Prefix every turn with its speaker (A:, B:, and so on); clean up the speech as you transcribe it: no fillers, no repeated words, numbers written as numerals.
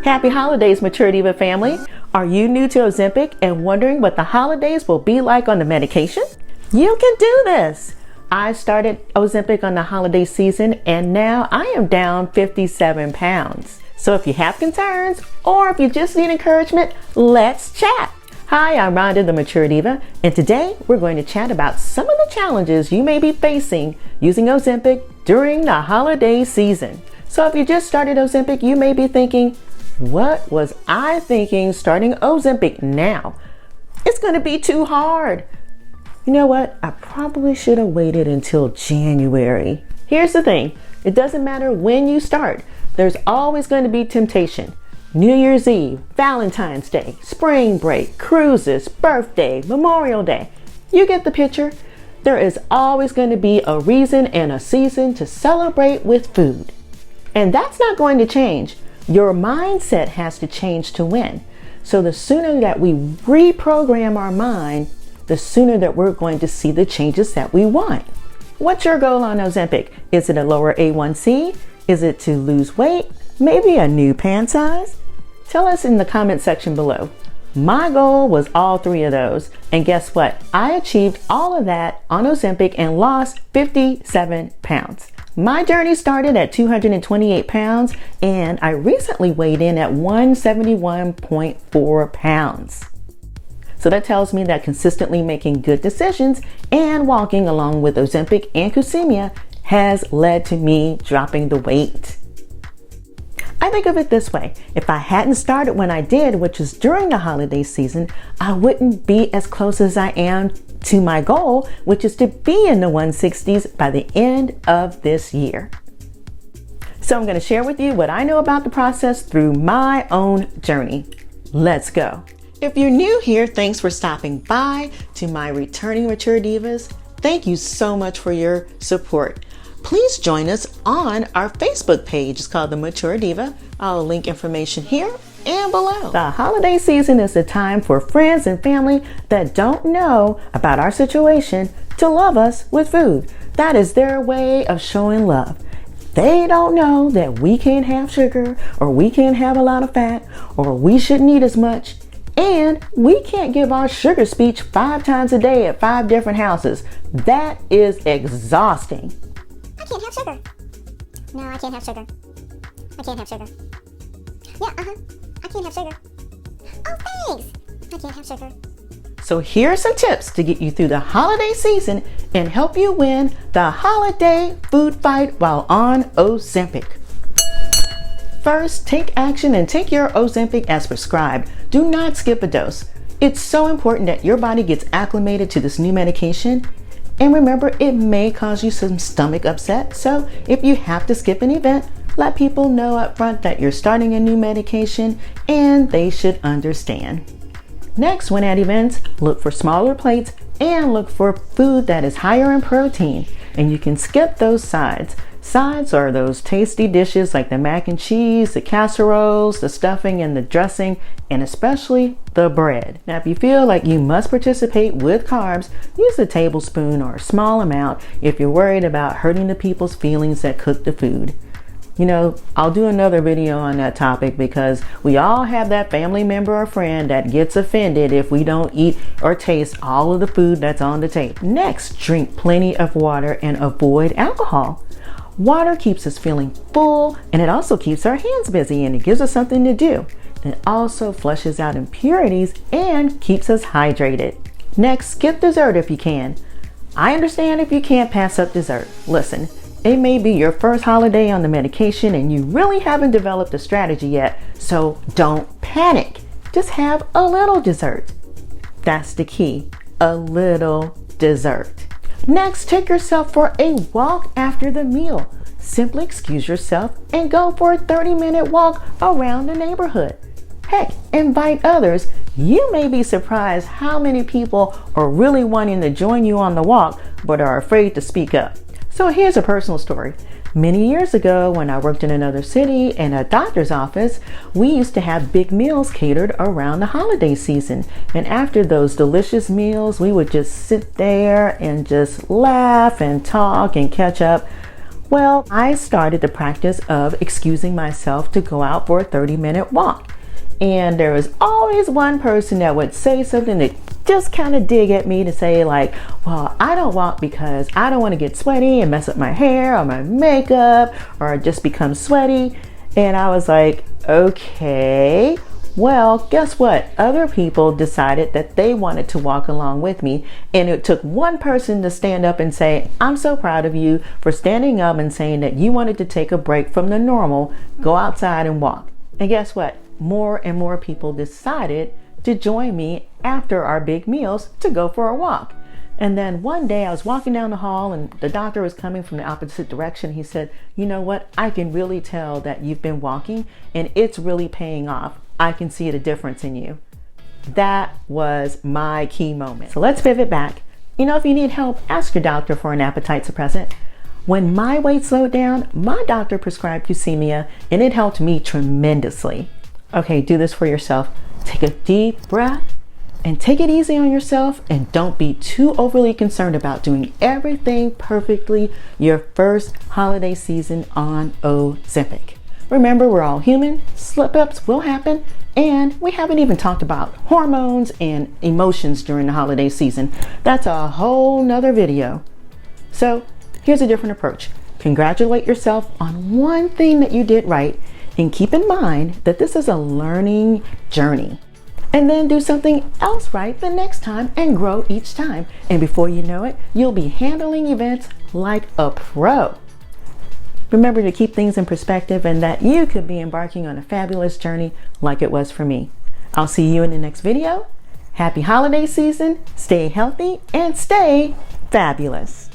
A: Happy holidays, Mature Diva family. Are you new to Ozempic and wondering what the holidays will be like on the medication? You can do this. I started Ozempic on the holiday season and now I am down 57 pounds. So if you have concerns or if you just need encouragement, let's chat. Hi, I'm Rhonda, the Mature Diva, and today we're going to chat about some of the challenges you may be facing using Ozempic during the holiday season. So if you just started Ozempic, you may be thinking, what was I thinking starting Ozempic now? It's going to be too hard. You know what? I probably should have waited until January. Here's the thing. It doesn't matter when you start. There's always going to be temptation. New Year's Eve, Valentine's Day, spring break, cruises, birthday, Memorial Day. You get the picture. There is always going to be a reason and a season to celebrate with food. And that's not going to change. Your mindset has to change to win. So the sooner that we reprogram our mind, the sooner that we're going to see the changes that we want. What's your goal on Ozempic? Is it a lower A1C? Is it to lose weight? Maybe a new pant size? Tell us in the comment section below. My goal was all three of those. And guess what? I achieved all of that on Ozempic and lost 57 pounds. My journey started at 228 pounds and I recently weighed in at 171.4 pounds. So that tells me that consistently making good decisions and walking along with Ozempic and Kusimia has led to me dropping the weight. I think of it this way. If I hadn't started when I did, which is during the holiday season, I wouldn't be as close as I am to my goal, which is to be in the 160s by the end of this year. So I'm going to share with you what I know about the process through my own journey. Let's go. If you're new here, thanks for stopping by. To my returning Mature Divas, thank you so much for your support. Please join us on our Facebook page. It's called The Mature Diva. I'll link information here and below. The holiday season is the time for friends and family that don't know about our situation to love us with food. That is their way of showing love. They don't know that we can't have sugar, or we can't have a lot of fat, or we shouldn't eat as much. And we can't give our sugar speech 5 times a day at 5 different houses. That is exhausting.
B: I can't have sugar. No, I can't have sugar. I can't have sugar. Yeah, I can't have sugar. Oh, thanks. I can't have sugar.
A: So here are some tips to get you through the holiday season and help you win the holiday food fight while on Ozempic. First, take action and take your Ozempic as prescribed. Do not skip a dose. It's so important that your body gets acclimated to this new medication. And remember, it may cause you some stomach upset. So if you have to skip an event, let people know up front that you're starting a new medication and they should understand. Next, when at events, look for smaller plates and look for food that is higher in protein. And you can skip those sides. Sides are those tasty dishes like the mac and cheese, the casseroles, the stuffing and the dressing, and especially the bread. Now, if you feel like you must participate with carbs, use a tablespoon or a small amount if you're worried about hurting the people's feelings that cook the food. You know, I'll do another video on that topic because we all have that family member or friend that gets offended if we don't eat or taste all of the food that's on the table. Next, drink plenty of water and avoid alcohol. Water keeps us feeling full and it also keeps our hands busy and it gives us something to do. It also flushes out impurities and keeps us hydrated. Next, skip dessert if you can. I understand if you can't pass up dessert. Listen, it may be your first holiday on the medication and you really haven't developed a strategy yet, so don't panic. Just have a little dessert. That's the key, a little dessert. Next, take yourself for a walk after the meal. Simply excuse yourself and go for a 30-minute walk around the neighborhood. Heck, invite others. You may be surprised how many people are really wanting to join you on the walk but are afraid to speak up. So here's a personal story. Many years ago, when I worked in another city in a doctor's office, we used to have big meals catered around the holiday season. And after those delicious meals, we would just sit there and just laugh and talk and catch up. Well, I started the practice of excusing myself to go out for a 30-minute walk. And there was always one person that would say something that just kind of dig at me to say like, well, I don't walk because I don't want to get sweaty and mess up my hair or my makeup or just become sweaty. And I was like, okay, well, guess what? Other people decided that they wanted to walk along with me. And it took one person to stand up and say, I'm so proud of you for standing up and saying that you wanted to take a break from the normal, go outside and walk. And guess what? More and more people decided to join me after our big meals to go for a walk. And then one day I was walking down the hall and the doctor was coming from the opposite direction. He said, you know what? I can really tell that you've been walking and it's really paying off. I can see the difference in you. That was my key moment. So let's pivot back. You know, if you need help, ask your doctor for an appetite suppressant. When my weight slowed down, my doctor prescribed Eucemia and it helped me tremendously. Okay, do this for yourself. Take a deep breath and take it easy on yourself and don't be too overly concerned about doing everything perfectly your first holiday season on Ozempic. Remember, we're all human, slip-ups will happen, and we haven't even talked about hormones and emotions during the holiday season. That's a whole nother video. So here's a different approach. Congratulate yourself on one thing that you did right and keep in mind that this is a learning journey. And then do something else right the next time and grow each time. And before you know it, you'll be handling events like a pro. Remember to keep things in perspective and that you could be embarking on a fabulous journey like it was for me. I'll see you in the next video. Happy holiday season, stay healthy, and stay fabulous.